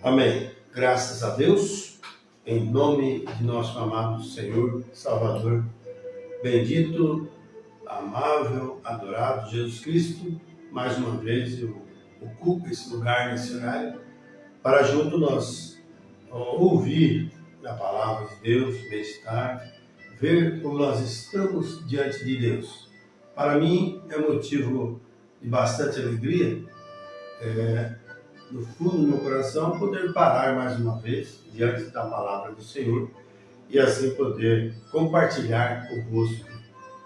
Amém. Graças a Deus, em nome de nosso amado Senhor, Salvador, bendito, amável, adorado Jesus Cristo, mais uma vez eu ocupo esse lugar nesse horário para junto nós ouvir a palavra de Deus, meditar, ver como nós estamos diante de Deus. Para mim é motivo de bastante alegria, no fundo do meu coração, poder parar mais uma vez diante da palavra do Senhor e assim poder compartilhar convosco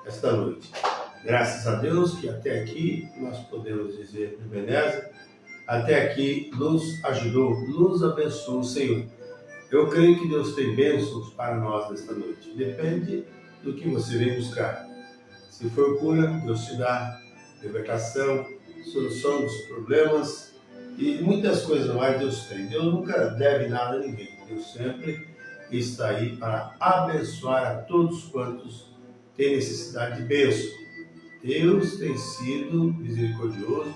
esta noite. Graças a Deus que até aqui nós podemos dizer, Ebenezer, até aqui nos ajudou, nos abençoou o Senhor. Eu creio que Deus tem bênçãos para nós nesta noite. Depende do que você vem buscar. Se for cura, Deus te dá libertação, solução dos problemas e muitas coisas mais Deus tem. Deus nunca deve nada a ninguém. Deus sempre está aí para abençoar a todos quantos têm necessidade de bênção. Deus tem sido misericordioso,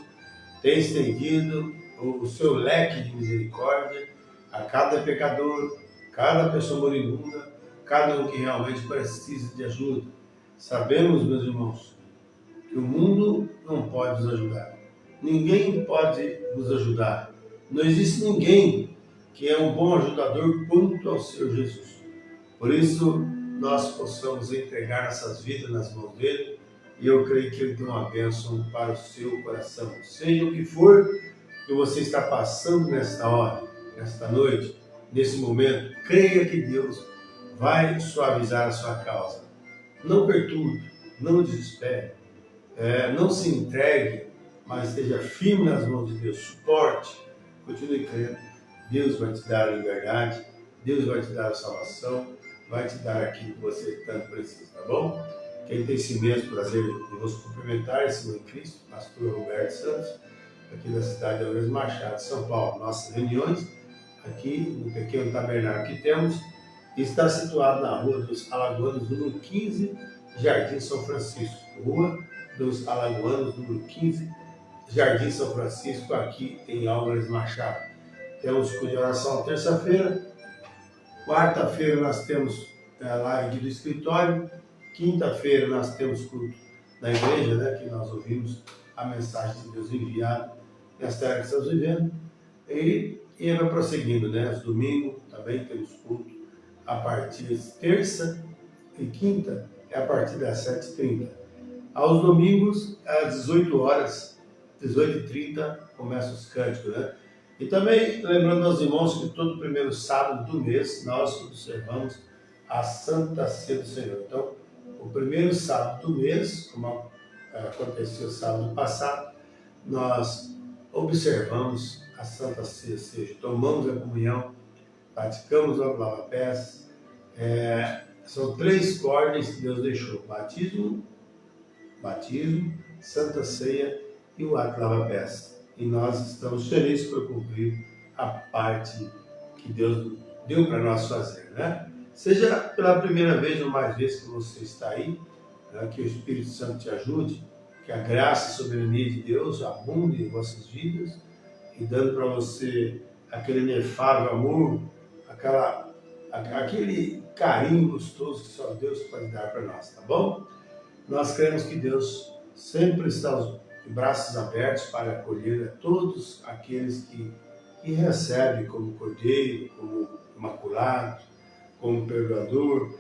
tem estendido o seu leque de misericórdia a cada pecador, cada pessoa moribunda, cada um que realmente precisa de ajuda. Sabemos, meus irmãos, que o mundo não pode nos ajudar. Ninguém pode nos ajudar. Não existe ninguém que é um bom ajudador quanto ao Senhor Jesus. Por isso, nós possamos entregar nossas vidas nas mãos dele e eu creio que ele tem uma bênção para o seu coração. Seja o que for que você está passando nesta hora, nesta noite, nesse momento, creia que Deus vai suavizar a sua causa. Não perturbe, não desespere, não se entregue, mas esteja firme nas mãos de Deus, suporte, continue crendo. Deus vai te dar a liberdade, Deus vai te dar a salvação, vai te dar aquilo que você tanto precisa, tá bom? Quem tem esse imenso prazer de nos cumprimentar, esse irmão em Cristo, pastor Roberto Santos, aqui da cidade de Lourenço Machado, São Paulo. Nossas reuniões aqui no pequeno tabernáculo que temos está situado na Rua dos Alagoanos, número 15, Jardim São Francisco. Rua dos Alagoanos, número 15, Jardim São Francisco, aqui em Álvares Machado. Temos culto de oração terça-feira, quarta-feira nós temos a live do escritório, quinta-feira nós temos culto da igreja, né, que nós ouvimos a mensagem de Deus enviada nesta era que estamos vivendo, e vai prosseguindo, né? Os domingos também temos culto a partir de terça e quinta, é a partir das 7h30. Aos domingos, às 18 horas, 18h30, começam os cânticos, né? E também lembrando aos irmãos que todo primeiro sábado do mês nós observamos a Santa Ceia do Senhor. Então, o primeiro sábado do mês, como aconteceu sábado passado, nós observamos a Santa Ceia, ou seja, tomamos a comunhão, praticamos o lava-pés. São 3 ordens que Deus deixou: batismo, Santa Ceia e o ato lava-pés. E nós estamos felizes por cumprir a parte que Deus deu para nós fazer, né? Seja pela primeira vez ou mais vezes que você está aí, né, que o Espírito Santo te ajude, que a graça e soberania de Deus abunde em vossas vidas, e dando para você aquele inefável amor, aquele carinho gostoso que só Deus pode dar para nós, tá bom? Nós cremos que Deus sempre está de braços abertos para acolher a todos aqueles que recebem como cordeiro, como imaculado, como perdoador,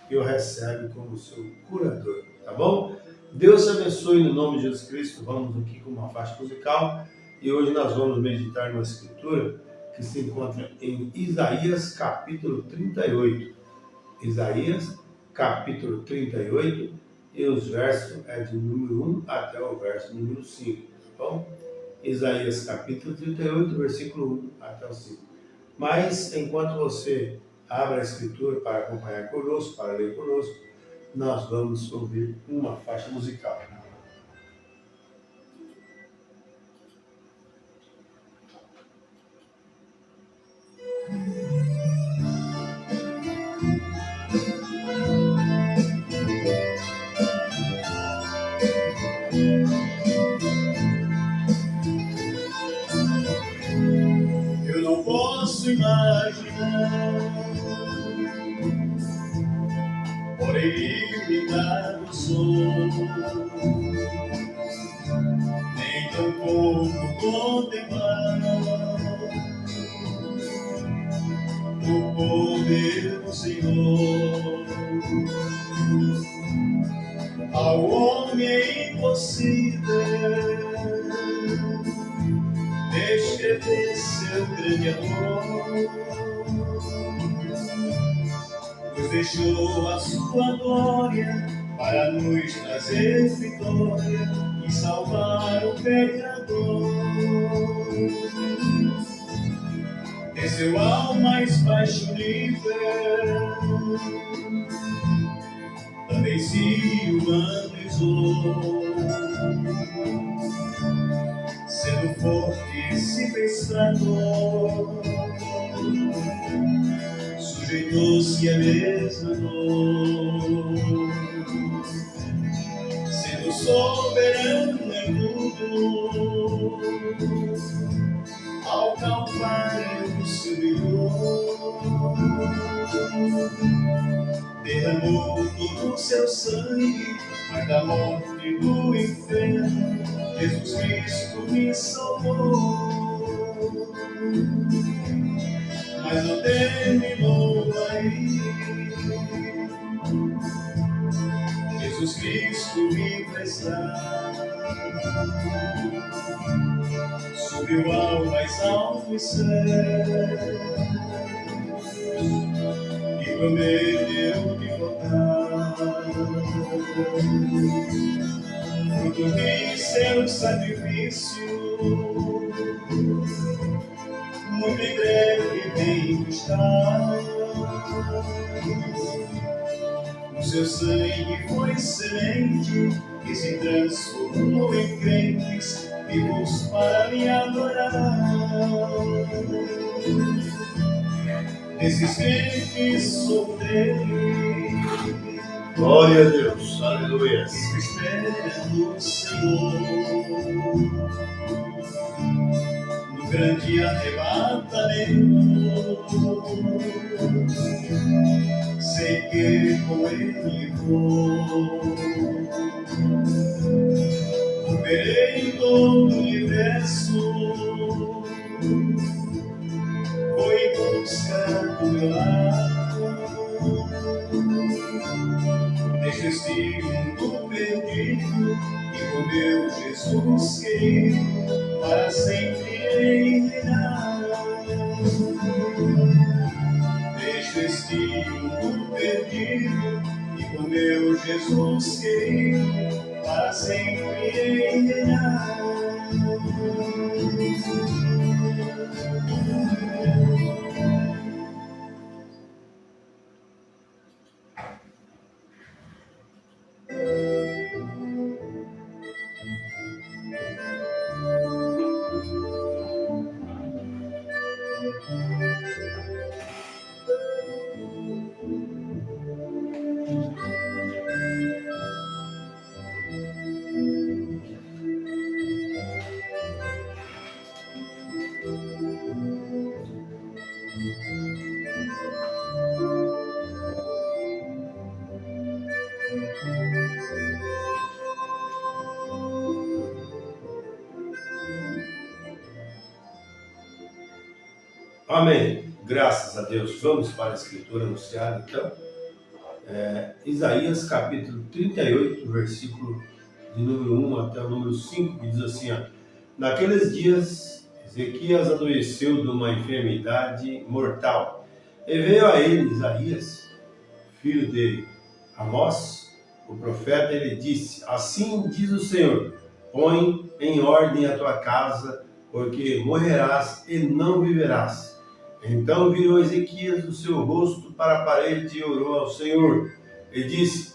e o recebe como seu curador, tá bom? Deus te abençoe no nome de Jesus Cristo. Vamos aqui com uma faixa musical e hoje nós vamos meditar numa escritura que se encontra em Isaías capítulo 38. Isaías capítulo 38 e os versos de número 1 até o verso número 5, tá bom? Isaías capítulo 38, versículo 1 até o 5. Mas enquanto você abre a escritura para acompanhar conosco, para ler conosco, nós vamos ouvir uma faixa musical. Eu não posso imaginar, porém me dá o sono, nem tampouco contemplar o poder do Senhor. Ao homem é impossível descrever seu grande amor, nos deixou a sua glória para nos trazer vitória e salvar o pecador. Desceu ao mais baixo nível, também se humanizou, sendo forte se fez fraco, sujeitou-se à mesma dor, sendo soberano em tudo, ao Calvário subiu, derramou todo o seu sangue, mas da morte do inferno Jesus Cristo me salvou. Mas não terminou aí, Jesus Cristo me prestar, subiu ao mais alto céu e prometeu de voltar, fruto de seu sacrifício, muito em breve vem buscar O seu sangue foi semente que se transformou em crentes vivos para me adorar. Desses crentes sou dele. Glória a Deus, aleluia. Espera no Senhor, no grande arrebatamento. Sei que com ele vou, verei todo o universo. Foi buscar do meu lado, deixa este mundo perdido e com meu Jesus querido para sempre reinar. Deixa este mundo perdido e com meu Jesus querido para sempre reinar. Amém. Graças a Deus. Vamos para a Escritura anunciada, então. Isaías capítulo 38, versículo de número 1 até o número 5, que diz assim, ó, naqueles dias, Ezequias adoeceu de uma enfermidade mortal. E veio a ele Isaías, filho de Amós, o profeta, ele disse, assim diz o Senhor, põe em ordem a tua casa, porque morrerás e não viverás. Então virou Ezequias o seu rosto para a parede e orou ao Senhor. E disse,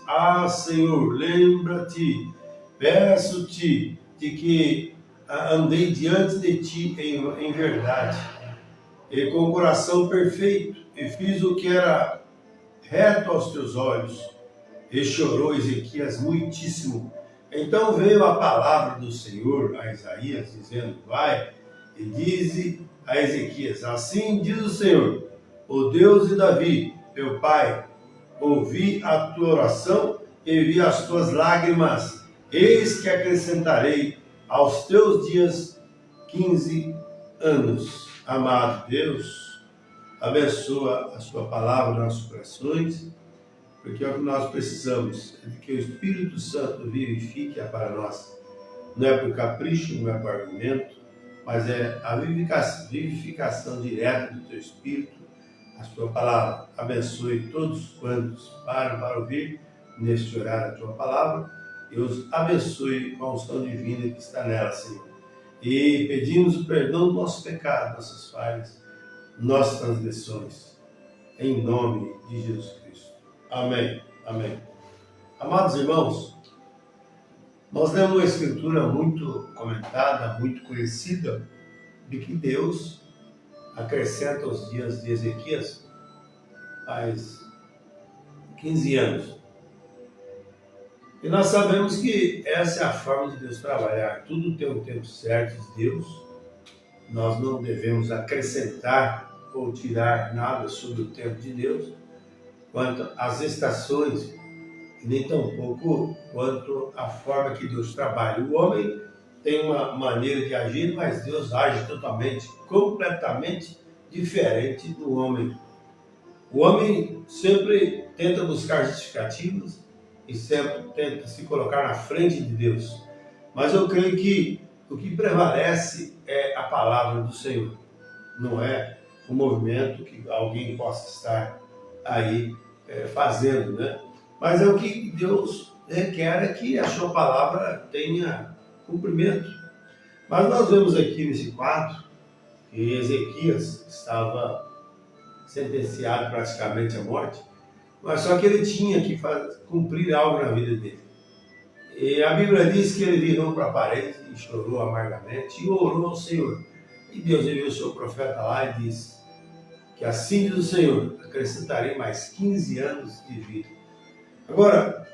Senhor, lembra-te, peço-te de que andei diante de ti em verdade, e com coração perfeito, e fiz o que era reto aos teus olhos. E chorou Ezequias muitíssimo. Então veio a palavra do Senhor a Isaías, dizendo, vai e dize a Ezequias, assim diz o Senhor, o Deus de Davi, meu pai, ouvi a tua oração e vi as tuas lágrimas, eis que acrescentarei aos teus dias 15 anos. Amado Deus, abençoa a sua palavra nos nossos corações, porque é o que nós precisamos, é de que o Espírito Santo vivifique para nós. Não é por capricho, não é por argumento, mas é a vivificação direta do teu Espírito, a sua palavra. Abençoe todos quantos param para ouvir neste horário a tua palavra e os abençoe com a unção divina que está nela, Senhor. E pedimos o perdão do nosso pecado, nossas falhas, nossas transgressões, em nome de Jesus Cristo. Amém. Amém. Amados irmãos, nós temos uma escritura muito comentada, muito conhecida, de que Deus acrescenta os dias de Ezequias faz 15 anos. E nós sabemos que essa é a forma de Deus trabalhar. Tudo tem um tempo certo de Deus. Nós não devemos acrescentar ou tirar nada sobre o tempo de Deus, quanto às estações, e nem tampouco quanto à forma que Deus trabalha. O homem tem uma maneira de agir, mas Deus age totalmente, completamente diferente do homem. O homem sempre tenta buscar justificativas e sempre tenta se colocar na frente de Deus. Mas eu creio que o que prevalece é a palavra do Senhor, não é o movimento que alguém possa estar aí fazendo, né? Mas é o que Deus requer, é que a sua palavra tenha cumprimento. Mas nós vemos aqui nesse quadro que Ezequias estava sentenciado praticamente à morte, mas só que ele tinha que cumprir algo na vida dele. E a Bíblia diz que ele virou para a parede e chorou amargamente e orou ao Senhor. E Deus enviou o seu profeta lá e disse que assim diz o Senhor, acrescentarei mais 15 anos de vida. Agora,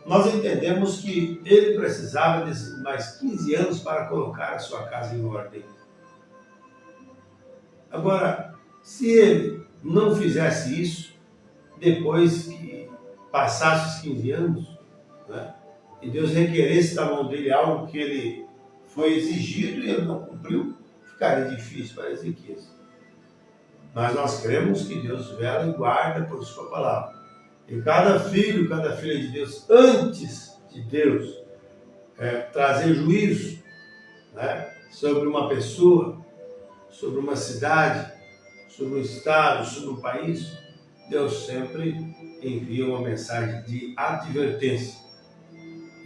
nós entendemos que ele precisava de mais 15 anos para colocar a sua casa em ordem. Agora, se ele não fizesse isso, depois que passasse os 15 anos, né, e Deus requeresse da mão dele algo que ele foi exigido e ele não cumpriu, ficaria difícil para Ezequias. Mas nós cremos que Deus vela e guarda por sua palavra. E cada filho, cada filha de Deus, antes de Deus trazer juízo, né, sobre uma pessoa, sobre uma cidade, sobre um estado, sobre um país, Deus sempre envia uma mensagem de advertência.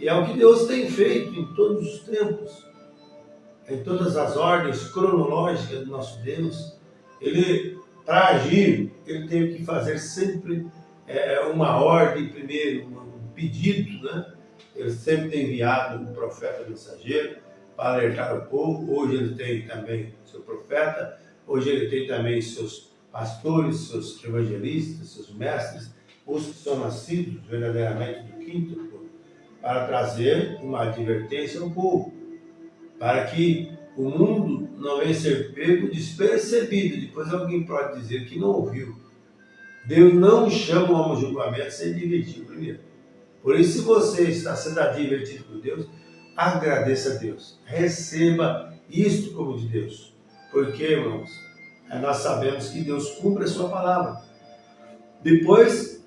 E é o que Deus tem feito em todos os tempos, em todas as ordens cronológicas do nosso Deus. Ele, para agir, ele teve que fazer sempre uma ordem primeiro, um pedido, né? Ele sempre tem enviado um profeta mensageiro para alertar o povo. Hoje ele tem também seu profeta, hoje ele tem também seus pastores, seus evangelistas, seus mestres, os que são nascidos verdadeiramente do quinto, para trazer uma advertência ao povo, para que o mundo não venha ser pego despercebido. Depois alguém pode dizer que não ouviu. Deus não chama o homem ao julgamento sem advertir primeiro. Por isso, se você está sendo advertido por Deus, agradeça a Deus. Receba isto como de Deus. Porque, irmãos, nós sabemos que Deus cumpre a sua palavra. Depois,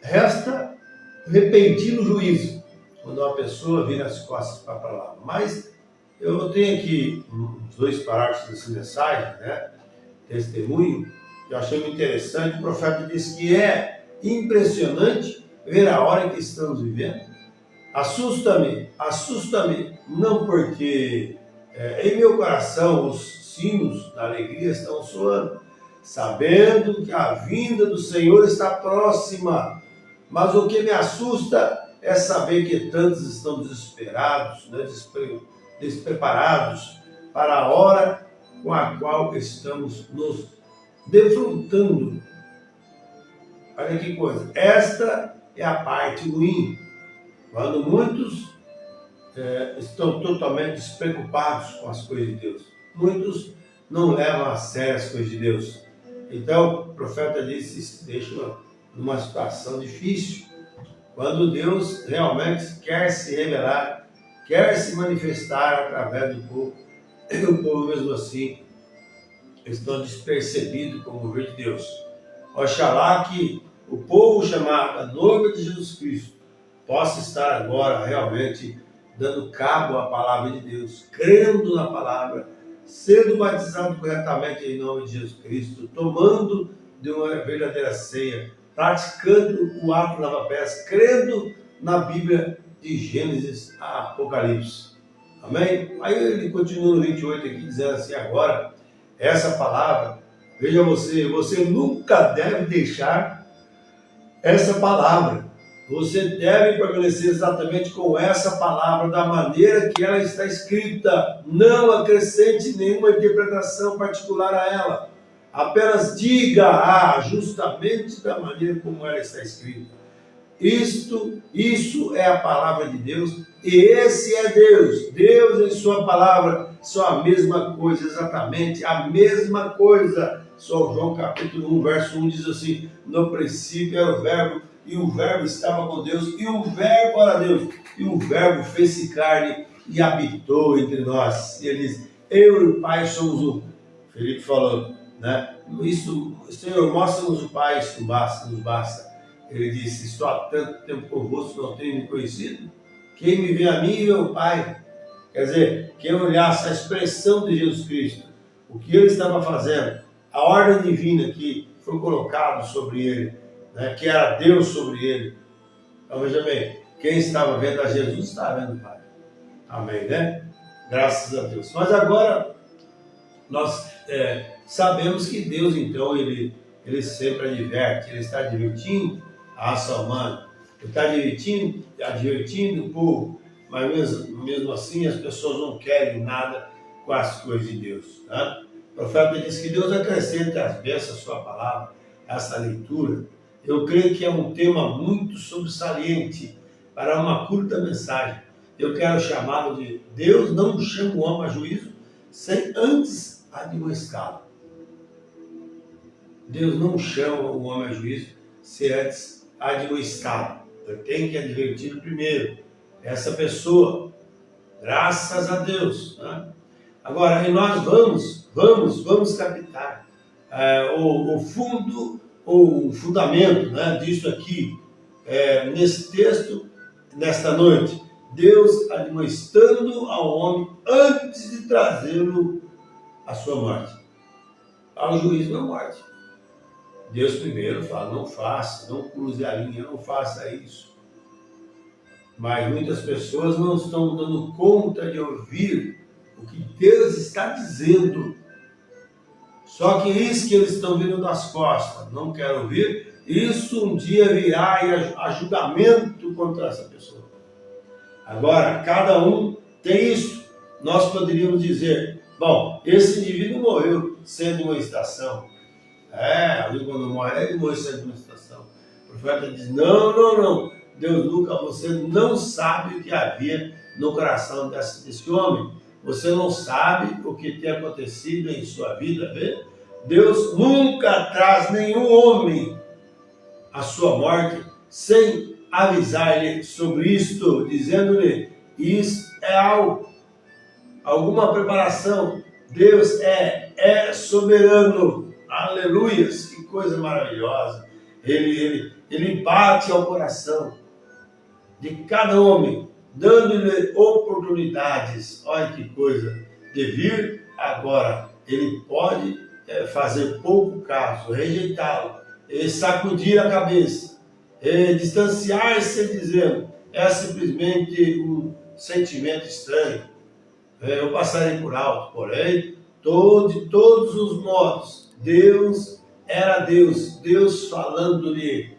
resta repentino juízo, quando uma pessoa vira as costas para a palavra. Mas eu tenho aqui uns 2 parágrafos dessa mensagem, né? Testemunho, que eu achei muito interessante. O profeta disse que é impressionante ver a hora em que estamos vivendo. Assusta-me, não porque em meu coração os sinos da alegria estão soando, sabendo que a vinda do Senhor está próxima. Mas o que me assusta é saber que tantos estão desesperados, né, despreparados para a hora com a qual estamos nos defrontando. Olha que coisa, esta é a parte ruim, quando muitos estão totalmente despreocupados com as coisas de Deus. Muitos não levam a sério as coisas de Deus. Então, o profeta disse, se deixa numa situação difícil, quando Deus realmente quer se revelar, quer se manifestar através do povo, e o povo mesmo assim estão despercebidos com o mover de Deus. Oxalá que o povo chamado a noiva de Jesus Cristo possa estar agora realmente dando cabo à palavra de Deus, crendo na palavra, sendo batizado corretamente em nome de Jesus Cristo, tomando de uma verdadeira ceia, praticando o ato lava-pés, crendo na Bíblia de Gênesis a Apocalipse. Amém? Aí ele continua no 28 aqui, dizendo assim, agora, essa palavra, veja você nunca deve deixar essa palavra. Você deve permanecer exatamente com essa palavra, da maneira que ela está escrita. Não acrescente nenhuma interpretação particular a ela. Apenas diga justamente da maneira como ela está escrita. Isso é a palavra de Deus, e esse é Deus. Deus em sua palavra são a mesma coisa, exatamente a mesma coisa. Só João capítulo 1, verso 1 diz assim, no princípio era o verbo, e o verbo estava com Deus, e o verbo era Deus, e o verbo fez-se carne e habitou entre nós. E ele diz, eu e o Pai somos um. Felipe falou, né? Isso, Senhor, mostra-nos o Pai, isso nos basta. Ele disse, estou há tanto tempo convosco, não tenho me conhecido. Quem me vê a mim e o Pai. Quer dizer, quem olhasse a expressão de Jesus Cristo, o que ele estava fazendo, a ordem divina que foi colocado sobre ele, né, que era Deus sobre ele. Então veja bem, quem estava vendo a Jesus estava vendo o Pai. Amém, né? Graças a Deus. Mas agora nós sabemos que Deus então ele sempre adverte, ele está advertindo, a raça humana. Ele está advertindo o povo, mas mesmo assim as pessoas não querem nada com as coisas de Deus. Né? O profeta diz que Deus acrescente às bênçãos a sua palavra, essa leitura. Eu creio que é um tema muito sobressalente para uma curta mensagem. Eu quero chamá-lo de Deus não chama o homem a juízo sem antes admoestá-lo. Deus não chama o homem a juízo sem antes admoestá-lo. Eu tenho que advertir primeiro essa pessoa. Graças a Deus. Né? Agora, e nós vamos captar o fundo, ou o fundamento, né, disso aqui, nesse texto, nesta noite. Deus admoestando ao homem antes de trazê-lo à sua morte. Ao juízo da morte. Deus primeiro fala, não faça, não cruze a linha, não faça isso. Mas muitas pessoas não estão dando conta de ouvir o que Deus está dizendo. Só que isso que eles estão vindo das costas, não quero ouvir, isso um dia virá a julgamento contra essa pessoa. Agora, cada um tem isso. Nós poderíamos dizer, bom, esse indivíduo morreu sem administração. Ali quando morre, ele morreu sem administração. O profeta diz, não. Deus nunca, você não sabe o que havia no coração desse homem. Você não sabe o que tem acontecido em sua vida, vê? Deus nunca traz nenhum homem à sua morte sem avisar-lhe sobre isto, dizendo-lhe, isso é alguma preparação. Deus é soberano. Aleluias, que coisa maravilhosa. Ele bate ao coração de cada homem, dando-lhe oportunidades. Olha que coisa, de vir agora. Ele pode fazer pouco caso, rejeitá-lo, sacudir a cabeça, distanciar-se dizendo, é simplesmente um sentimento estranho. Eu passarei por alto, porém, de todos os modos, Deus era Deus falando-lhe.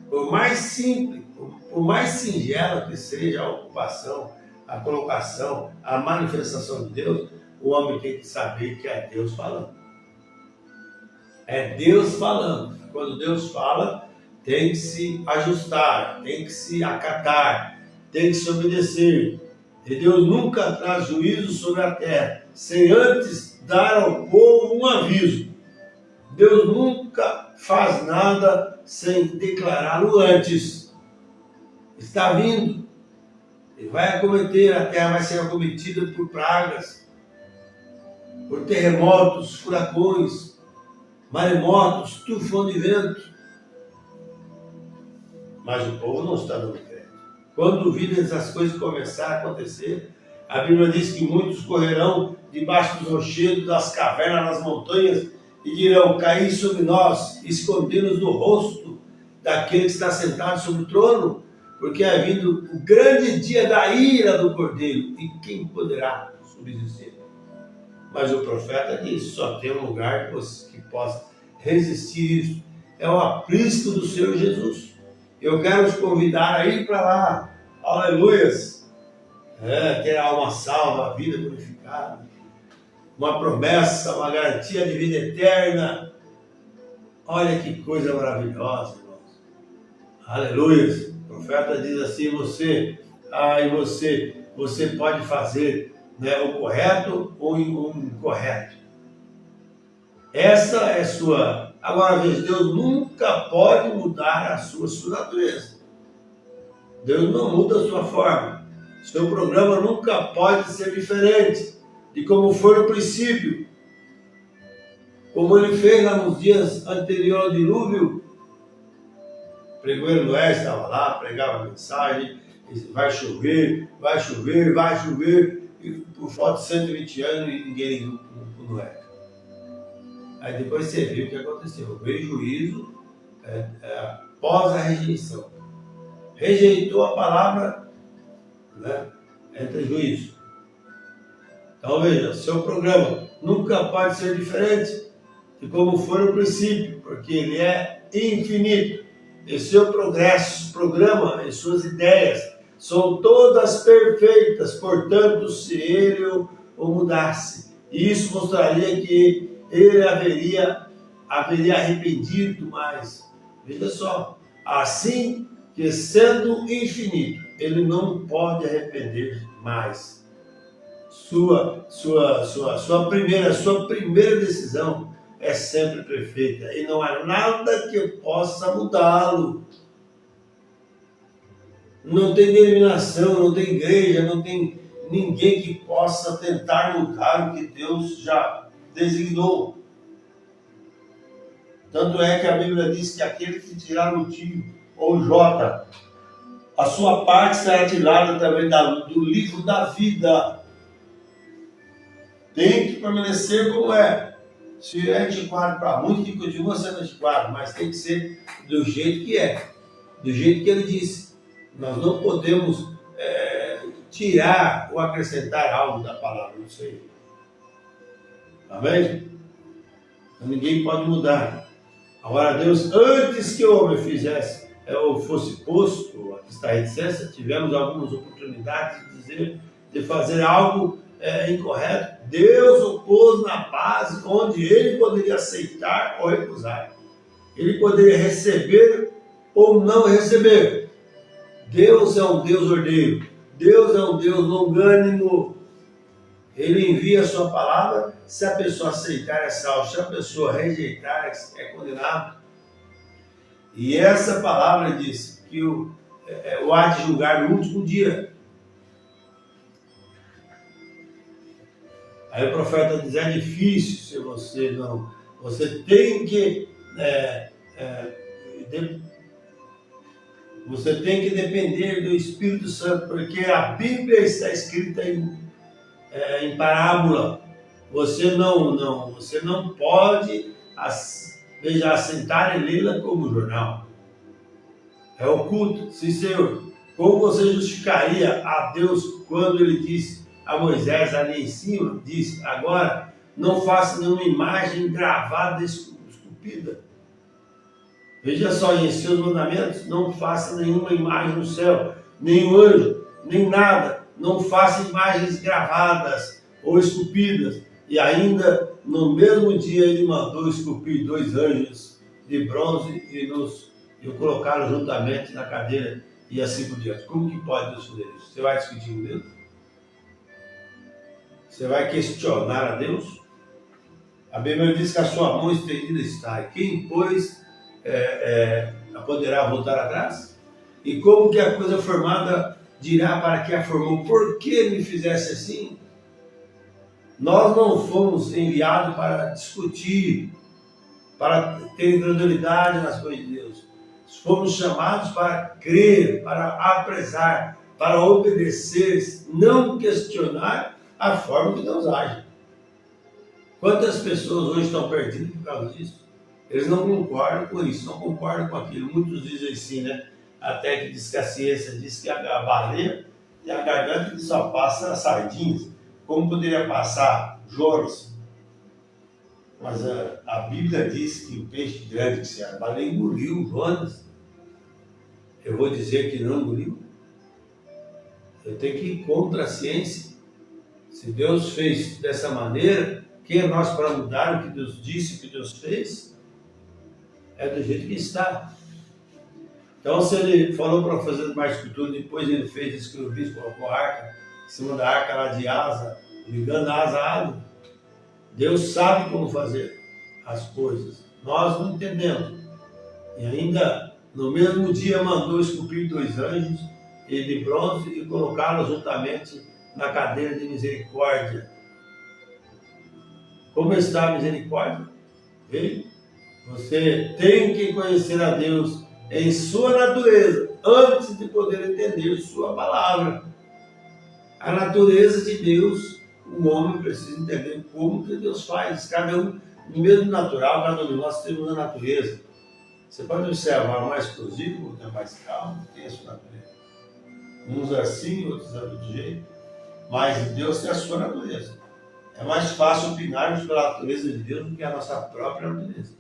Por mais simples, por mais singela que seja a ocupação, a colocação, a manifestação de Deus, o homem tem que saber que é Deus falando. É Deus falando. Quando Deus fala, tem que se ajustar, tem que se acatar, tem que se obedecer. E Deus nunca traz juízo sobre a terra, sem antes dar ao povo um aviso. Deus nunca faz nada sem declará-lo antes. Está vindo. Ele vai acometer, a terra vai ser acometida por pragas, por terremotos, furacões, maremotos, tufão de vento. Mas o povo não está dando crédito. Quando duvidam essas coisas começarem a acontecer, a Bíblia diz que muitos correrão debaixo dos rochedos, das cavernas, das montanhas, e dirão, caí sobre nós, escondendo-nos do rosto daquele que está sentado sobre o trono, porque é vindo o grande dia da ira do Cordeiro, e quem poderá subsistir? Mas o profeta diz, só tem um lugar que possa resistir isso, é o aprisco do Senhor Jesus. Eu quero os convidar a ir para lá, aleluias, ter a alma salva, a vida glorificada, uma promessa, uma garantia de vida eterna. Olha que coisa maravilhosa, irmãos. Aleluia. O profeta diz assim, você pode fazer, né, o correto ou o incorreto. Essa é sua... Agora veja, Deus nunca pode mudar a sua natureza. Deus não muda a sua forma. Seu programa nunca pode ser diferente de como foi no princípio. Como ele fez lá nos dias anteriores ao dilúvio. O pregoeiro Noé estava lá, pregava a mensagem, vai chover, e por falta de 120 anos ninguém ligou para o Noé. Aí depois você viu o que aconteceu. Veio juízo após a rejeição. Rejeitou a palavra, né? Entra juízo. Então veja, seu programa nunca pode ser diferente de como foi no princípio, porque ele é infinito. em seu progresso, programa, em suas ideias, são todas perfeitas. Portanto, se ele o mudasse, isso mostraria que ele haveria arrependido mais. Veja só, assim que sendo infinito, ele não pode arrepender mais. Sua primeira decisão é sempre perfeita e não há nada que possa mudá-lo. Não tem denominação, não tem igreja, não tem ninguém que possa tentar mudar o que Deus já designou. Tanto é que a Bíblia diz que aquele que tirar o T ou J, a sua parte será tirada também do livro da vida. Tem que permanecer como é. Se é antiquado para muitos, que continua sendo antiquado, mas tem que ser do jeito que é, do jeito que ele disse. Nós não podemos tirar ou acrescentar algo da palavra, não sei. Amém? Então, ninguém pode mudar. Agora, Deus, antes que o homem fizesse, ou fosse posto, aqui está a reticência, tivemos algumas oportunidades de fazer algo incorreto. Deus o pôs na base onde ele poderia aceitar ou recusar. Ele poderia receber ou não receber. Deus é um Deus ordeiro. Deus é um Deus longânimo. Ele envia a sua palavra. Se a pessoa aceitar, é salvo. Se a pessoa rejeitar, é condenado. E essa palavra diz que o há de julgar no último dia. Aí o profeta diz, é difícil se você não... Você tem que... Você tem que depender do Espírito Santo, porque a Bíblia está escrita em parábola. Você não pode assentar e lê-la como jornal. É oculto. Sim, Senhor. Como você justificaria a Deus quando ele disse a Moisés ali em cima, disse, agora não faça nenhuma imagem gravada esculpida. Veja só, em seus mandamentos, não faça nenhuma imagem no céu, nem um anjo, nem nada. Não faça imagens gravadas ou esculpidas. E ainda, no mesmo dia, ele mandou esculpir 2 anjos de bronze e o colocaram juntamente na cadeira e assim por diante. Como que pode Deus fazer isso? Você vai discutir com Deus? Você vai questionar a Deus? A Bíblia diz que a sua mão estendida está. E quem, pois, poderá voltar atrás? E como que a coisa formada dirá para que a formou? Por que me fizesse assim? Nós não fomos enviados para discutir, para ter incredulidade nas coisas de Deus. Fomos chamados para crer, para apressar, para obedecer, não questionar a forma que Deus age. Quantas pessoas hoje estão perdidas por causa disso? Eles não concordam com isso, não concordam com aquilo. Muitos dizem assim, né? Até que diz que a ciência diz que a baleia tem a garganta que só passa sardinhas. Como poderia passar Jonas? Mas a Bíblia diz que o peixe grande que se a baleia engoliu Jonas. Eu vou dizer que não engoliu? Eu tenho que ir contra a ciência. Se Deus fez dessa maneira, quem é nós para mudar o que Deus disse, o que Deus fez? É do jeito que está. Então, se ele falou para fazer uma escultura, depois ele fez isso que eu vi, colocou a arca, em cima da arca lá de asa, ligando a asa à água. Deus sabe como fazer as coisas. Nós não entendemos. E ainda, no mesmo dia, mandou esculpir 2 anjos de bronze e colocá-los juntamente na cadeira de misericórdia. Como está a misericórdia? Veio. Você tem que conhecer a Deus em sua natureza, antes de poder entender sua palavra. A natureza de Deus, o homem precisa entender como que Deus faz. Cada um, no mesmo natural, cada um de nós temos a natureza. Você pode observar, um mais explosivo, outro é mais calmo, tem a sua natureza. Uns assim, outros é do jeito. Mas Deus tem a sua natureza. É mais fácil opinarmos pela natureza de Deus do que a nossa própria natureza.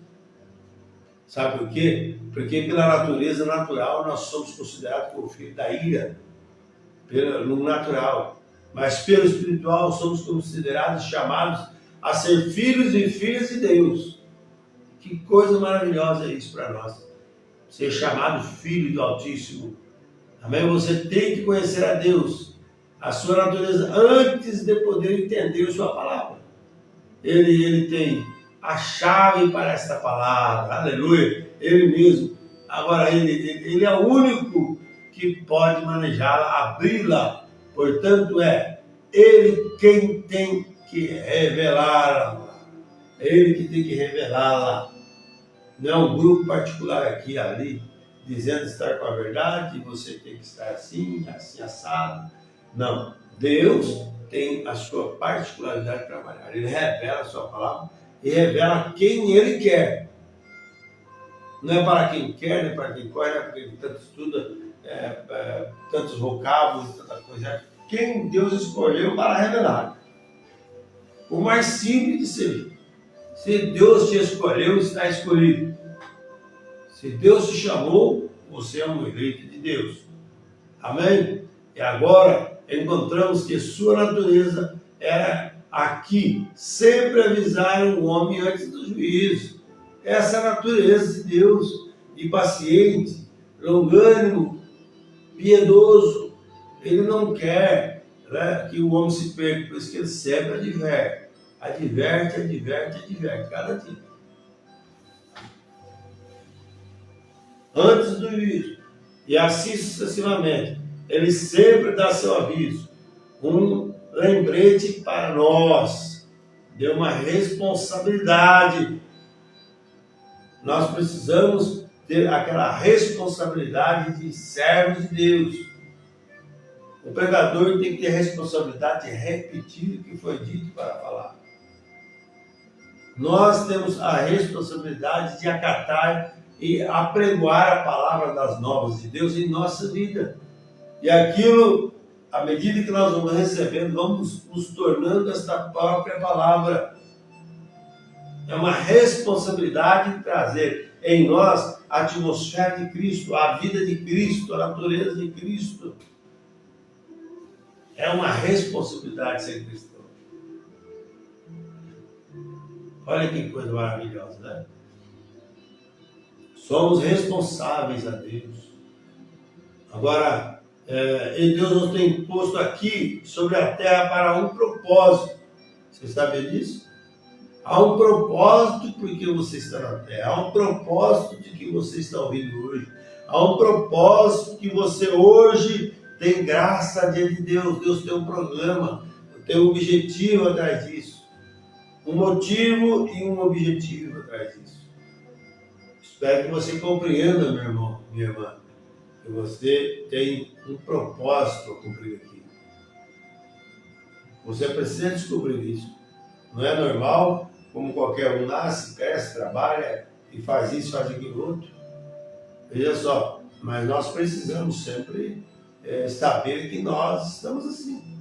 Sabe por quê? Porque pela natureza natural nós somos considerados como filhos da ira, no natural. Mas pelo espiritual somos considerados, chamados a ser filhos e filhas de Deus. Que coisa maravilhosa é isso para nós. Ser chamado filho do Altíssimo. Amém? Você tem que conhecer a Deus, a sua natureza, antes de poder entender a sua palavra. Ele tem a chave para esta palavra. Aleluia. Ele mesmo. Agora, ele é o único que pode manejá-la, abri-la. Portanto, é ele quem tem que revelá-la. Ele que tem que revelá-la. Não é um grupo particular aqui, ali, dizendo estar com a verdade, você tem que estar assim, assim, assado. Não. Deus tem a sua particularidade de trabalhar. Ele revela a sua palavra e revela quem Ele quer. Não é para quem quer, nem para quem corre, não é para quem tanto estuda, tantos vocábulos, tanta coisa. Quem Deus escolheu para revelar. O mais simples de ser. Se Deus te escolheu, está escolhido. Se Deus te chamou, você é um eleito de Deus. Amém? E agora encontramos que sua natureza era aqui, sempre avisar o homem antes do juízo. Essa natureza de Deus, de paciente, longânimo, piedoso. Ele não quer, né, que o homem se perca, por isso que ele sempre adverte. Adverte cada dia. Antes do juízo. E assim sucessivamente. Ele sempre dá seu aviso. Um lembrete para nós. De uma responsabilidade. Nós precisamos ter aquela responsabilidade de servos de Deus. O pregador tem que ter a responsabilidade de repetir o que foi dito para falar. Nós temos a responsabilidade de acatar e apregoar a palavra das novas de Deus em nossa vida. E aquilo, à medida que nós vamos recebendo, vamos nos tornando esta própria palavra. É uma responsabilidade de trazer em nós a atmosfera de Cristo, a vida de Cristo, a natureza de Cristo. É uma responsabilidade ser cristão. Olha que coisa maravilhosa, né? Somos responsáveis a Deus. Agora, e Deus nos tem posto aqui sobre a terra para um propósito. Você sabe disso? Há um propósito porque você está na terra. Há um propósito de que você está ouvindo hoje. Há um propósito que você hoje tem graça diante de Deus. Deus tem um programa, tem um objetivo atrás disso. Um motivo e um objetivo atrás disso. Espero que você compreenda, meu irmão, minha irmã, que você tem um propósito a cumprir aqui. Você precisa descobrir isso. Não é normal, como qualquer um nasce, cresce, trabalha e faz isso, faz aquilo outro. Veja só, mas nós precisamos sempre saber que nós estamos assim.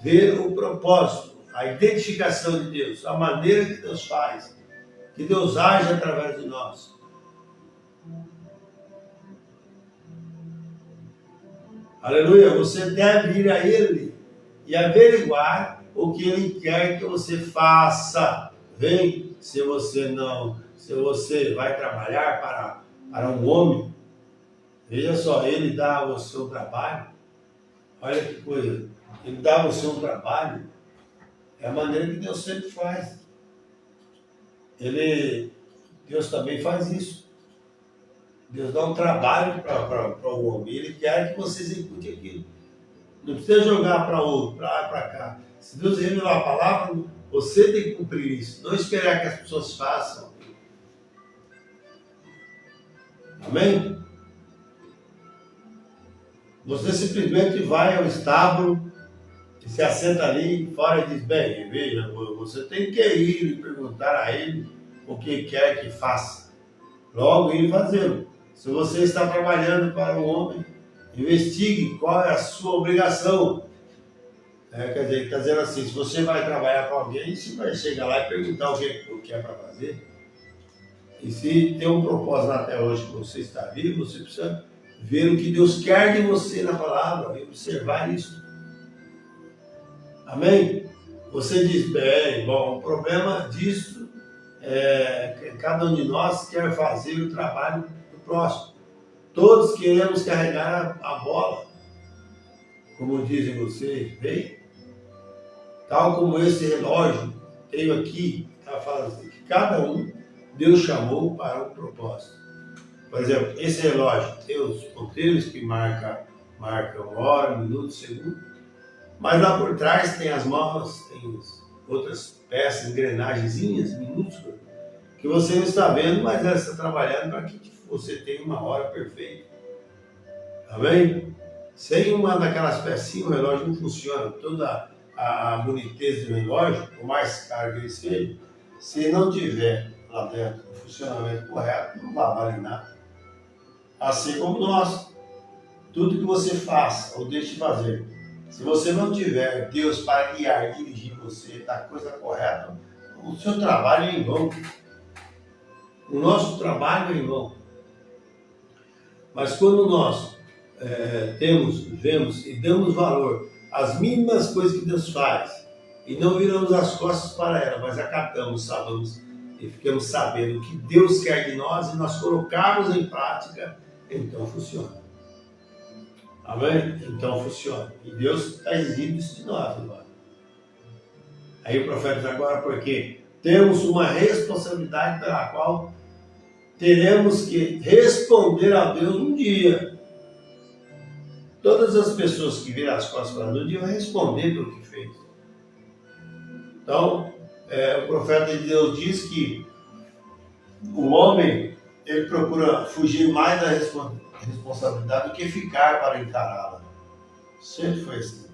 Ver o propósito, a identificação de Deus, a maneira que Deus faz, que Deus age através de nós. Aleluia, você deve ir a Ele e averiguar o que Ele quer que você faça. Vem, se você vai trabalhar para um homem, veja só, Ele dá o seu trabalho. Olha que coisa, Ele dá o seu trabalho. É a maneira que Deus sempre faz. Deus também faz isso. Deus dá um trabalho para o homem. Ele quer que você execute aquilo. Não precisa jogar para outro, para lá, para cá. Se Deus revelar a palavra, você tem que cumprir isso. Não esperar que as pessoas façam. Amém? Você simplesmente vai ao estábulo, se assenta ali fora e diz, bem, veja, você tem que ir e perguntar a ele o que quer que faça. Logo ir fazê-lo. Se você está trabalhando para um homem, investigue qual é a sua obrigação. Quer dizer, está dizendo assim, se você vai trabalhar para alguém, você vai chegar lá e perguntar o que é para fazer. E se tem um propósito até hoje que você está vivo, você precisa ver o que Deus quer de você na palavra e observar isso. Amém? Você diz, bem, bom, o problema disso é que cada um de nós quer fazer o trabalho do próximo. Todos queremos carregar a bola, como dizem vocês, bem? Tal como esse relógio, tenho aqui, está falando assim, que cada um Deus chamou para um propósito. Por exemplo, esse relógio tem os ponteiros que marcam hora, minuto, segundo, mas lá por trás tem as molas, tem outras peças, engrenagenzinhas minúsculas, que você não está vendo, mas ela está trabalhando para que você tenha uma hora perfeita. Amém? Sem uma daquelas pecinhas, o relógio não funciona. Toda a boniteza do relógio, por mais caro que ele seja, se não tiver lá dentro o funcionamento correto, não vai valer nada. Assim como nós, tudo que você faça ou deixe de fazer, se você não tiver Deus para guiar e dirigir você da coisa correta, o seu trabalho é em vão. O nosso trabalho é em vão. Mas quando nós vemos e damos valor às mínimas coisas que Deus faz, e não viramos as costas para ela, mas acatamos, sabemos e ficamos sabendo o que Deus quer de nós e nós colocamos em prática, então funciona. Amém? Então funciona. E Deus está exigindo isso de nós agora. Aí o profeta diz agora, porque temos uma responsabilidade pela qual teremos que responder a Deus um dia. Todas as pessoas que viram as costas para Deus, um dia vão responder pelo que fez. Então, o profeta de Deus diz que o homem, ele procura fugir mais da responsabilidade do que ficar para encará-la. Sempre foi assim.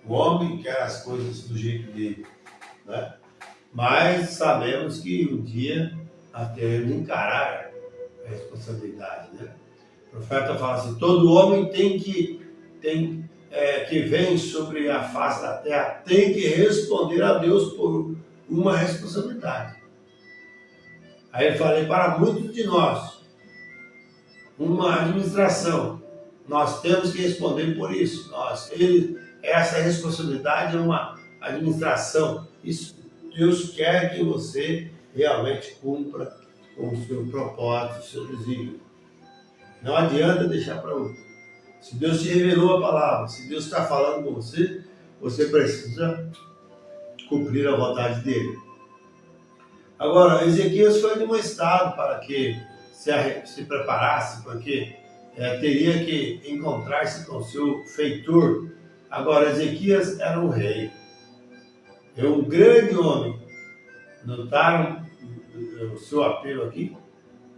O homem quer as coisas do jeito dele, né? Mas sabemos que um dia até ele encarar a responsabilidade, né? O profeta fala assim, todo homem que vem sobre a face da terra tem que responder a Deus por uma responsabilidade. Aí ele fala, para muitos de nós, uma administração, nós temos que responder por isso. Essa responsabilidade é uma administração. Isso Deus quer que você realmente cumpra com o seu propósito, o seu desígnio. Não adianta deixar para outro. Se Deus te revelou a palavra, se Deus está falando com você, você precisa cumprir a vontade dele. Agora, Ezequias foi demonstrado para que se preparasse, porque teria que encontrar-se com o seu feitor. Agora, Ezequias era um rei, é um grande homem. Notaram o seu apelo aqui?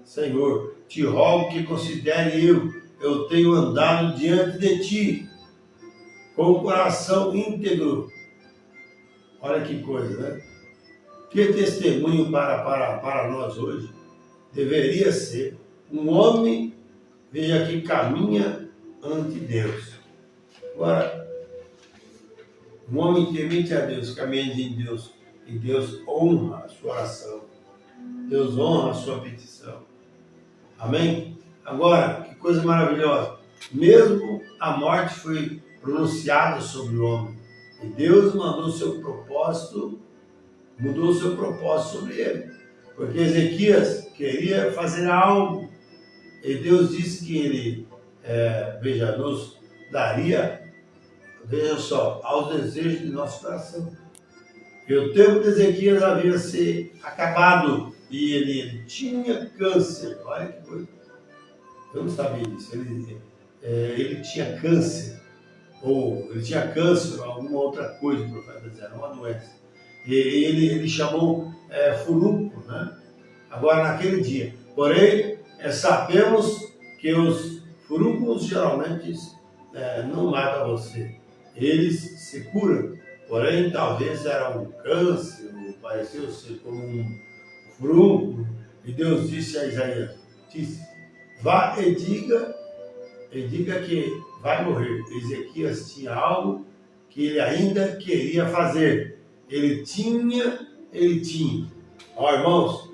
Senhor, te rogo que considere eu tenho andado diante de ti, com o coração íntegro. Olha que coisa, né? Que testemunho para nós hoje deveria ser um homem, veja que caminha ante Deus. Agora, um homem temente a Deus, caminha de Deus, e Deus honra a sua oração, Deus honra a sua petição. Amém? Agora, que coisa maravilhosa, mesmo a morte foi pronunciada sobre o homem, e Deus mudou o seu propósito sobre ele, porque Ezequias queria fazer algo, e Deus disse que ele, nos daria, veja só, aos desejos de nosso coração. E o tempo de Ezequias havia se acabado, e ele tinha câncer, olha que coisa, eu não sabia disso, ele tinha câncer, ou alguma outra coisa, o profeta dizia, uma doença. E ele chamou furúnculo, né? Agora naquele dia. Porém, sabemos que os furúnculos geralmente não matam você. Eles se curam. Porém, talvez era um câncer, ou pareceu ser como um furúnculo. E Deus disse a Isaías, vá e diga que vai morrer. Ezequias tinha algo que ele ainda queria fazer. Ele tinha. Ó, irmãos,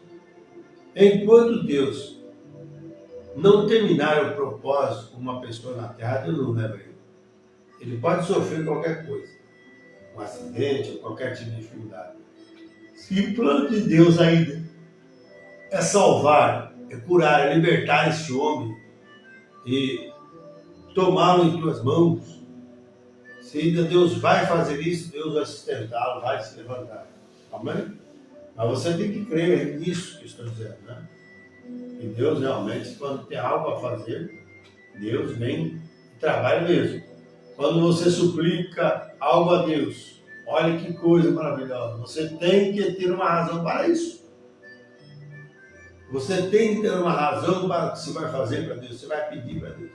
Enquanto Deus não terminar o propósito com uma pessoa na terra, Deus não leva ele. Ele pode sofrer qualquer coisa, um acidente ou qualquer tipo de enfermidade. Se o plano de Deus ainda é salvar, é curar, é libertar esse homem e tomá-lo em tuas mãos, se ainda Deus vai fazer isso, Deus vai sustentá-lo, vai se levantar. Amém? Mas você tem que crer nisso que eu estou dizendo, né? E Deus realmente, quando tem algo a fazer, Deus vem e trabalha mesmo. Quando você suplica algo a Deus, olha que coisa maravilhosa. Você tem que ter uma razão para isso. Você tem que ter uma razão para o que você vai fazer para Deus. Você vai pedir para Deus.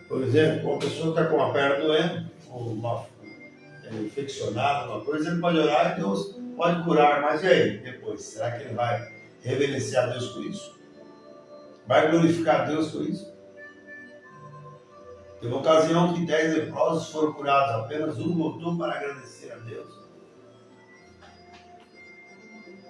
Por exemplo, uma pessoa está com uma perna doente, ou infeccionada, uma coisa, ele pode orar e Deus pode curar. Mas e aí, depois? Será que ele vai reverenciar a Deus por isso? Vai glorificar a Deus por isso? Teve uma ocasião que 10 leprosos foram curados, apenas um voltou para agradecer a Deus.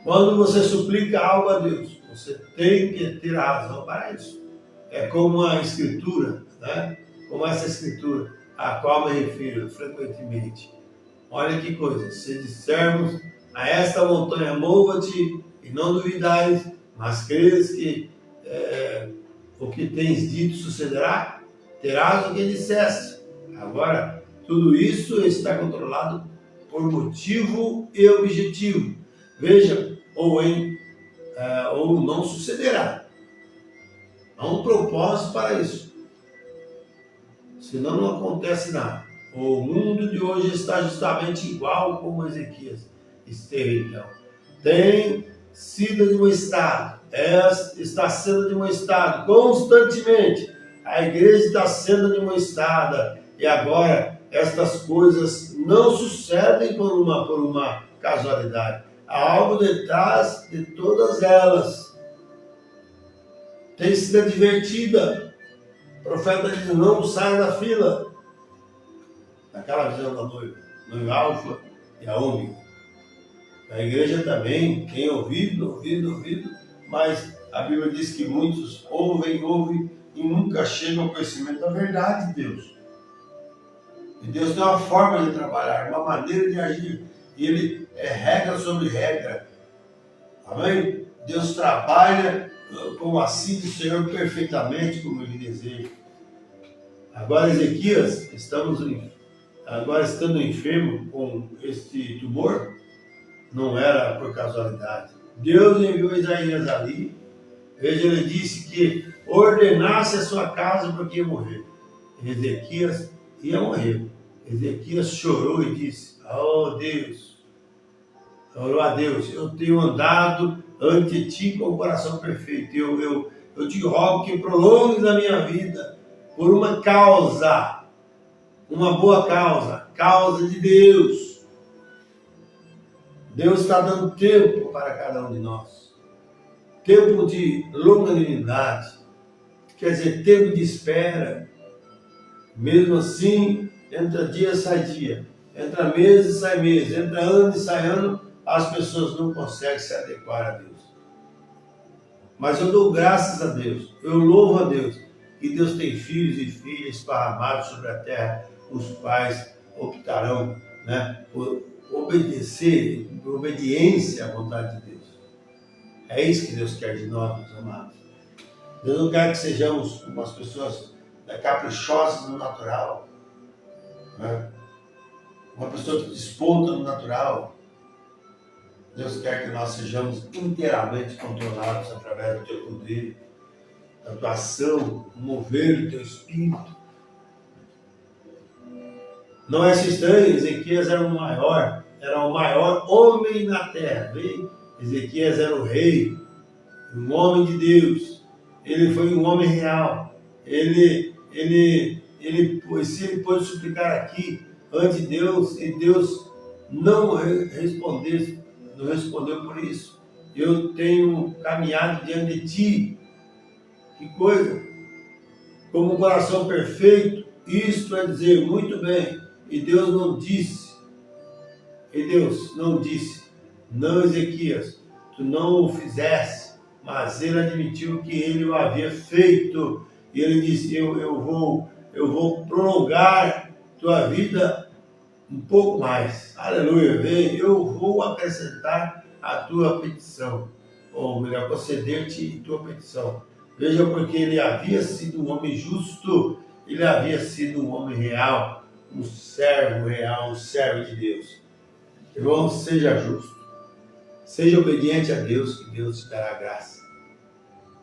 Quando você suplica algo a Deus, você tem que ter a razão para isso. É como a escritura, né? Como essa escritura, a qual me refiro frequentemente. Olha que coisa, se dissermos a esta montanha, mova-te e não duvidares, mas creres que o que tens dito sucederá, terás o que disseste. Agora, tudo isso está controlado por motivo e objetivo. Veja, ou não sucederá. Há um propósito para isso. Senão não acontece nada. O mundo de hoje está justamente igual como Ezequias esteve então. Tem sido de um estado, está sendo de um estado constantemente. A igreja está sendo de uma estado e agora estas coisas não sucedem por uma casualidade. Há algo detrás de todas elas. Tem sido advertida. O profeta diz, não saia da fila. Naquela visão da noiva. Noiva alfa e a ômega. A igreja também tem ouvido, mas a Bíblia diz que muitos ouvem e nunca chegam ao conhecimento da verdade de Deus. E Deus tem uma forma de trabalhar, uma maneira de agir. E Ele é regra sobre regra. Amém? Deus trabalha como assim o Senhor perfeitamente como Ele deseja. Agora Ezequias, agora estando enfermo com este tumor, não era por casualidade. Deus enviou Isaías ali. Veja, ele disse que ordenasse a sua casa porque ia morrer. Ezequias ia morrer. Ezequias chorou e disse, oh Deus, orou a Deus, eu tenho andado ante ti com o coração perfeito. Eu te rogo que prolongues a minha vida por uma causa, uma boa causa de Deus. Deus está dando tempo para cada um de nós. Tempo de longanimidade. Quer dizer, tempo de espera. Mesmo assim, entra dia, sai dia. Entra mês e sai mês. Entra ano e sai ano. As pessoas não conseguem se adequar a Deus. Mas eu dou graças a Deus. Eu louvo a Deus. Que Deus tem filhos e filhas esparramados sobre a terra. Os quais optarão, né, por obedecer, por obediência à vontade de Deus. É isso que Deus quer de nós, meus amados. Deus não quer que sejamos umas pessoas caprichosas no natural, né? Uma pessoa que desponta no natural. Deus quer que nós sejamos inteiramente controlados através do teu poder, da tua ação, do mover do teu espírito. Não é estranho, Ezequias era o maior homem na terra. Viu? Ezequias era o rei, um homem de Deus. Ele foi um homem real. Se ele pôde suplicar aqui ante Deus e Deus não respondeu por isso. Eu tenho caminhado diante de ti. Que coisa! Como um coração perfeito, isto é dizer, muito bem. E Deus não disse, não, Ezequias, tu não o fizesse, mas ele admitiu que ele o havia feito. E ele disse, eu vou prolongar tua vida um pouco mais. Aleluia, vem, eu vou acrescentar a tua petição, ou melhor, conceder-te tua petição. Veja, porque ele havia sido um homem justo, ele havia sido um homem real, um servo real, um servo de Deus. Irmão, seja justo, seja obediente a Deus, que Deus te dará graça.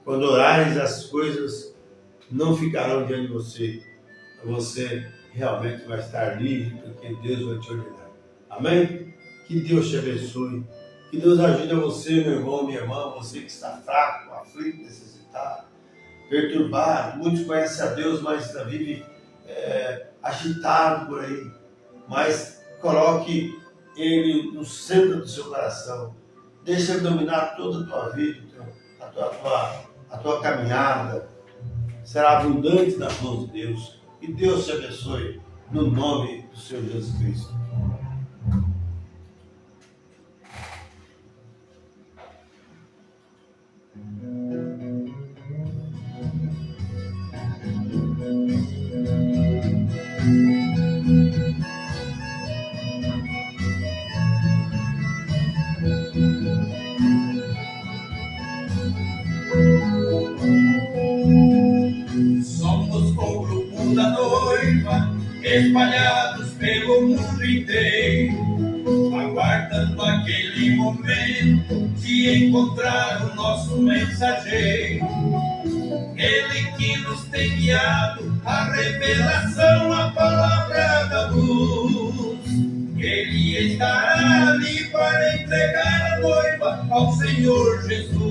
Quando orares, as coisas não ficarão diante de você. Você realmente vai estar livre, porque Deus vai te ordenar. Amém? Que Deus te abençoe. Que Deus ajude a você, meu irmão, minha irmã, você que está fraco, aflito, necessitado, perturbado. Muitos conhecem a Deus, mas ainda vive agitado por aí. Mas coloque Ele no centro do seu coração. Deixa Ele dominar toda a tua vida, a tua caminhada. Será abundante nas mãos de Deus. Que Deus te abençoe, no nome do Senhor Jesus Cristo. Somos o grupo da noiva, espalhados pelo mundo inteiro, aguardando aquele momento de encontrar o nosso mensageiro. Ele que nos tem guiado a revelação, a palavra da luz. Ele estará ali para entregar a noiva ao Senhor Jesus.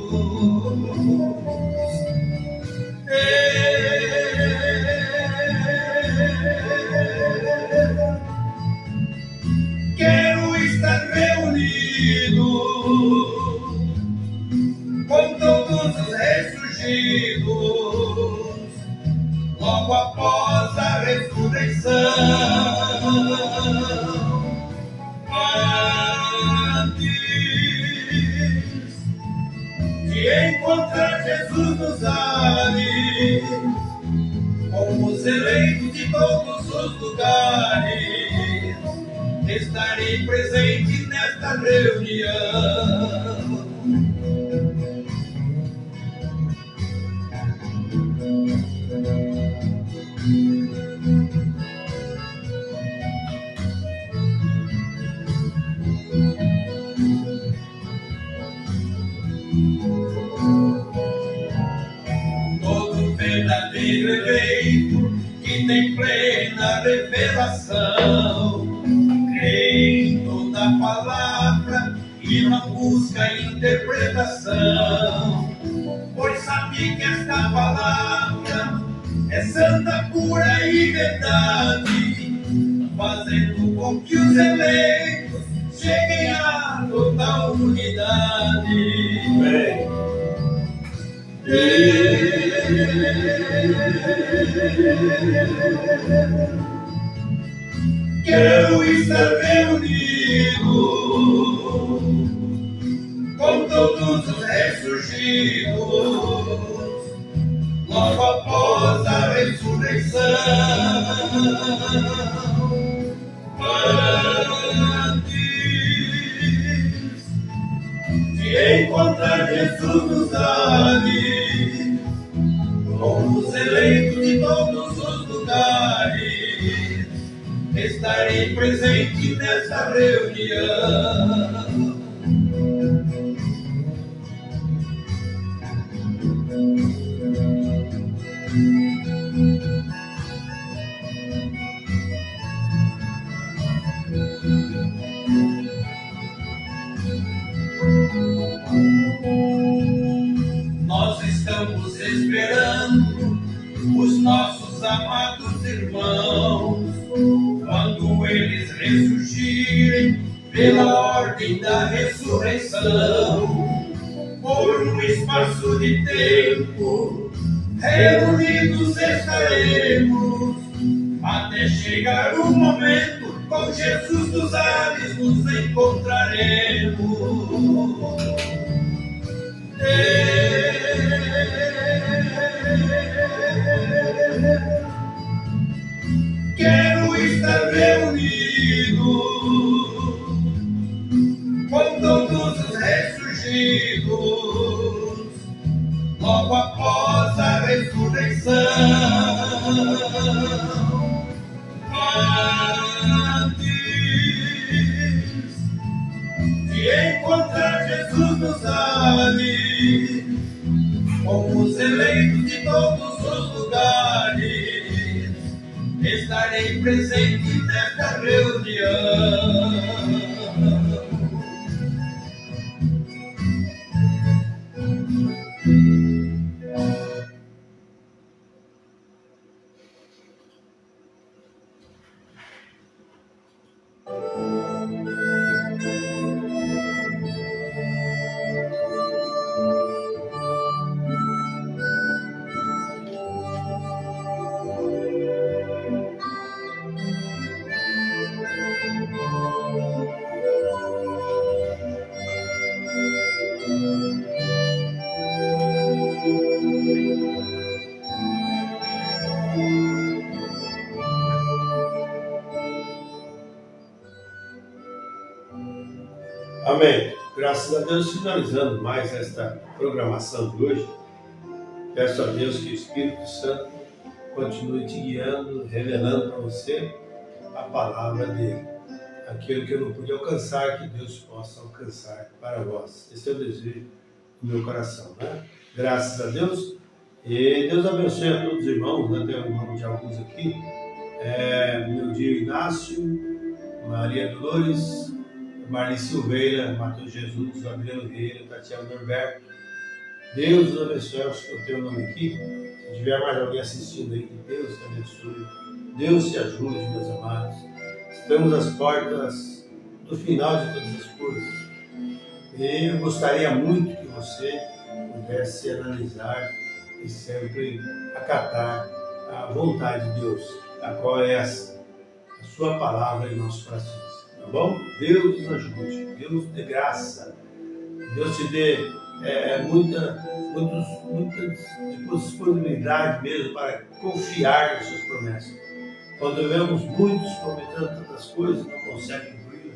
Quero estar reunido com todos os ressurgidos, logo após a ressurreição. Antes de encontrar Jesus nos ares, com os eleitos de todos os lugares, estarei presente nesta reunião. Todo verdadeiro eleito que tem plena revelação, crê em toda a palavra e não busca interpretação, pois sabe que esta palavra é santa, pura e verdade, fazendo com que os eleitos cheguem à total unidade. Amém. Quero estar reunido com todos os ressurgidos, logo após a ressurreição. Antes de encontrar Jesus nos ares, com os eleitos de todos os lugares, estarei presente nesta reunião. Nós estamos esperando os nossos amados irmãos, quando eles ressurgirem pela ordem da ressurreição, por um espaço de tempo, reunidos estaremos, até chegar o momento, com Jesus dos ares nos encontraremos. Quero estar reunido com todos os ressurgidos, logo após a ressurreição. Antes de encontrar Jesus nos ares, com os eleitos de todos os lugares, estarei presente nesta reunião. Amém. Graças a Deus, finalizando mais esta programação de hoje. Peço a Deus que o Espírito Santo continue te guiando, revelando para você a palavra dele. Aquilo que eu não pude alcançar, que Deus possa alcançar para vós. Esse é o desejo do meu coração, né? Graças a Deus. E Deus abençoe a todos os irmãos, até o nome de alguns aqui. Meu dia Inácio, Maria Dolores, Marli Silveira, Matheus Jesus, Adriano Vieira, Tatiana Norberto. Deus os abençoe, acho que eu tenho o nome aqui. Se tiver mais alguém assistindo aí, que Deus te abençoe. Deus te ajude, meus amados. Estamos às portas do final de todas as coisas. E eu gostaria muito que você pudesse analisar e sempre acatar a vontade de Deus, a qual é essa, a sua palavra em nossos corações. Tá bom? Deus nos ajude, Deus te dê graça, Deus te dê muita disponibilidade mesmo para confiar nas suas promessas. Quando vemos muitos prometendo tantas coisas, não conseguem cumprir,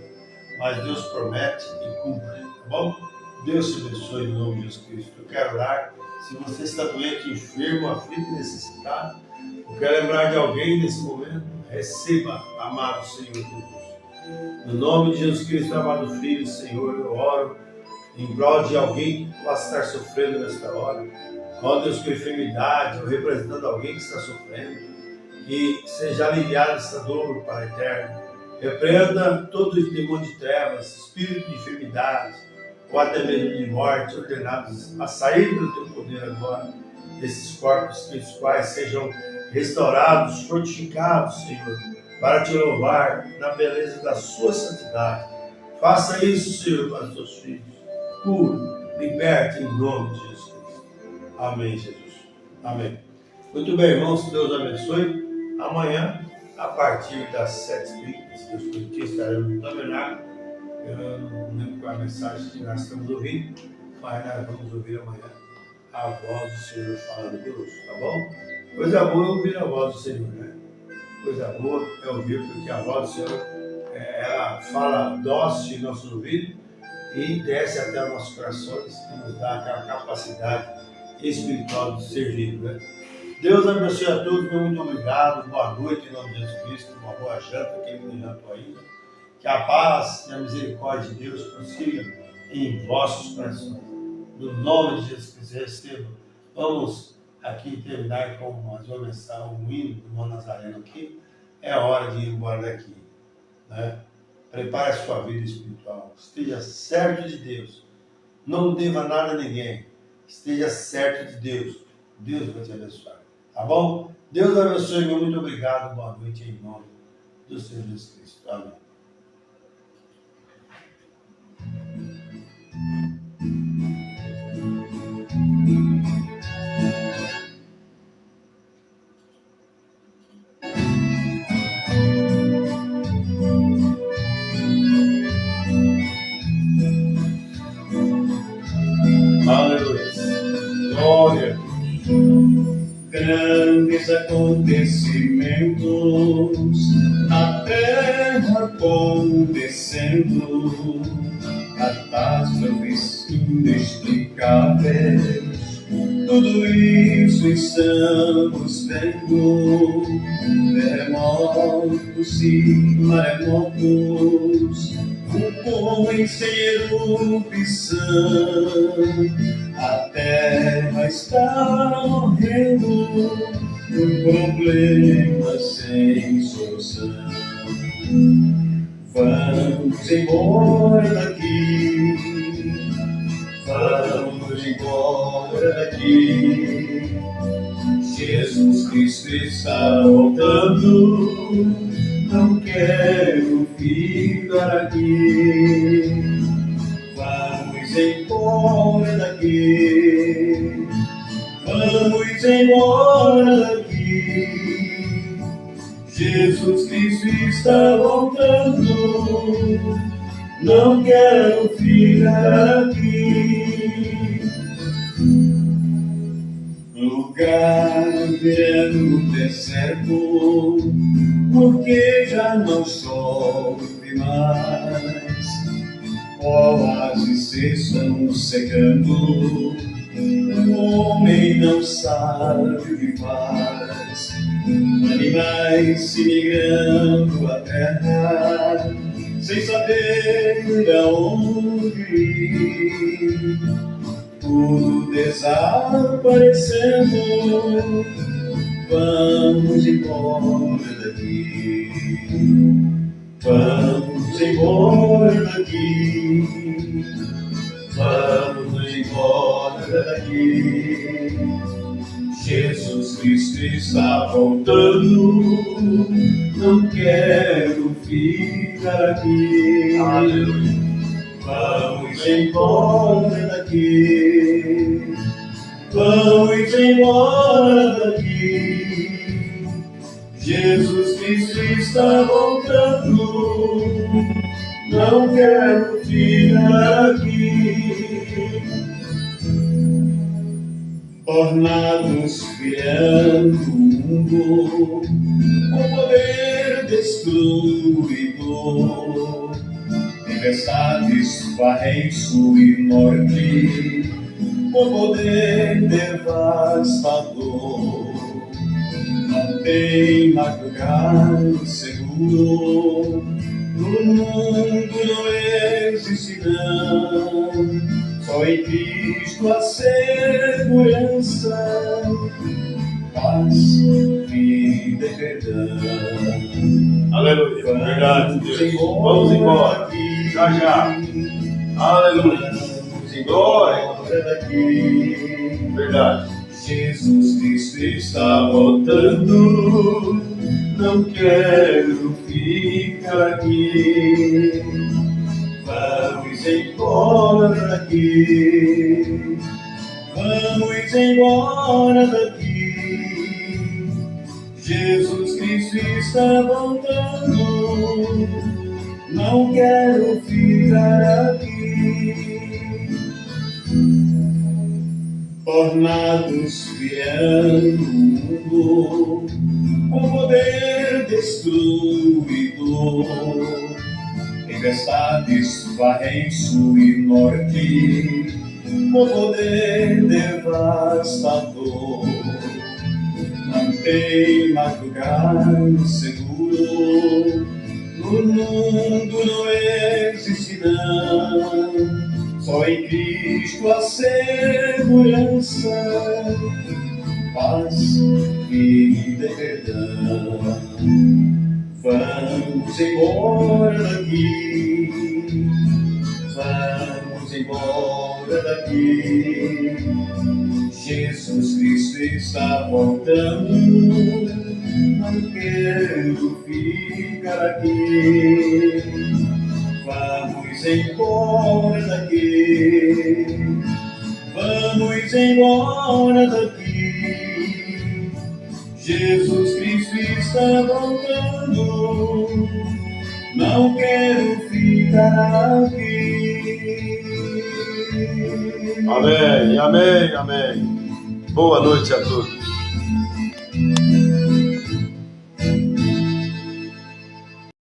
mas Deus promete e cumpre, tá bom? Deus te abençoe em nome de Jesus Cristo. Eu quero orar. Se você está doente, enfermo, aflito e necessitado, eu quero lembrar de alguém nesse momento. Receba, amado Senhor Jesus. No nome de Jesus Cristo, amado Filho, Senhor, eu oro em prol de alguém que possa estar sofrendo nesta hora. Ó Deus, com enfermidade, ou representando alguém que está sofrendo, que seja aliviada essa dor para a eterna. Repreenda todo o demônio de trevas, espírito de enfermidade, ou até mesmo de morte, ordenados a sair do teu poder agora, desses corpos espirituais sejam restaurados, fortificados, Senhor, para te louvar na beleza da sua santidade. Faça isso, Senhor, para os teus filhos. Cure, liberte em nome de Jesus Cristo. Amém, Jesus. Amém. Muito bem, irmãos, Deus abençoe. Amanhã, a partir das 7h30, se Deus permitir, estaremos no tabernáculo. Eu não lembro qual é a mensagem que nós estamos ouvindo, mas nós vamos ouvir amanhã a voz do Senhor falando conosco, tá bom? Coisa boa é ouvir a voz do Senhor, né? Coisa boa é ouvir, porque a voz do Senhor, ela fala dócil em nossos ouvidos e desce até os nossos corações e nos dá aquela capacidade espiritual de servir, né? Deus abençoe a todos, muito obrigado, boa noite em nome de Jesus Cristo, uma boa janta, quem não jantou ainda. Que a paz e a misericórdia de Deus prossiga em vossos corações. No nome de Jesus Cristo, receba. Vamos aqui terminar com mais uma mensagem, um hino do irmão Nazareno aqui. É hora de ir embora daqui, né? Prepare a sua vida espiritual. Esteja certo de Deus. Não deva nada a ninguém. Esteja certo de Deus. Deus vai te abençoar. Tá bom? Deus abençoe. Muito obrigado. Boa noite em nome do Senhor Jesus Cristo. Amém. Aleluia. acontecimentos, a terra acontecendo, catástrofes inexplicáveis, tudo isso estamos vendo. Terremotos e maremotos, vulcões em erupção, a terra está morrendo, um problema sem solução. Vamos embora daqui, vamos embora daqui. Jesus Cristo está voltando, não quero ficar aqui. Vamos embora daqui, vamos embora daqui. Jesus Cristo está voltando, não quero ficar aqui. Lugar virando deserto, porque já não chove mais. Oásis estão secando, o homem não sabe o que faz. Animais se migrando a terra, sem saber aonde ir. Tudo desaparecendo, vamos embora daqui, vamos embora daqui, vamos embora daqui. Jesus Cristo está voltando, não quero ficar aqui. Aleluia. Vamos embora daqui, vamos embora daqui. Jesus Cristo está voltando, não quero ficar aqui. Tornados virando o mundo, com poder destruidor. Tempestades varrem sul e norte, com poder devastador. Não tem madrugada seguro, no mundo não existe não. Só em Cristo a segurança, paz, vida e perdão. Aleluia. Verdade, Deus. Vamos embora. Já, já. Aleluia. Vamos embora daqui. Verdade. Jesus Cristo está voltando, não quero ficar aqui. Vamos embora daqui, vamos embora daqui. Jesus Cristo está voltando, não quero ficar aqui. Tornados virando o mundo, com poder destruidor. Tempestades varrem sul e norte, com poder devastador. Não tem madrugada seguro, no mundo não existe não. Só em Cristo a segurança, paz, vida e perdão. Vamos embora daqui, vamos embora daqui. Jesus Cristo está voltando, não quero ficar aqui. Vamos embora daqui, vamos embora daqui. Jesus Cristo está voltando, não quero ficar aqui. Amém, amém, amém. Boa noite a todos.